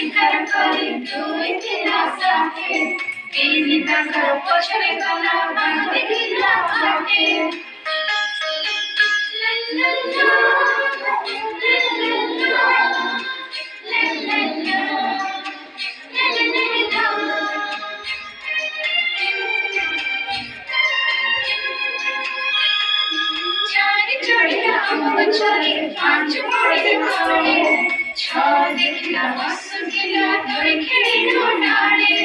शिखर करे तू इतिहास आहे तेरी नजर पछरे गला बांध दिला घाटे ला ला ला ला ला ला चढ़े पांच पड़े खड़े छ देखला हंस गिला धोई खेड़ी डाले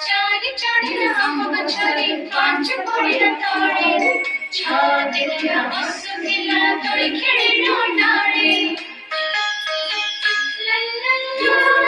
चार चढ़े हम गछरे पांच पड़े तोड़े छ देखला हंस गिला धोई खेड़ी डाले ला ला ला ला ला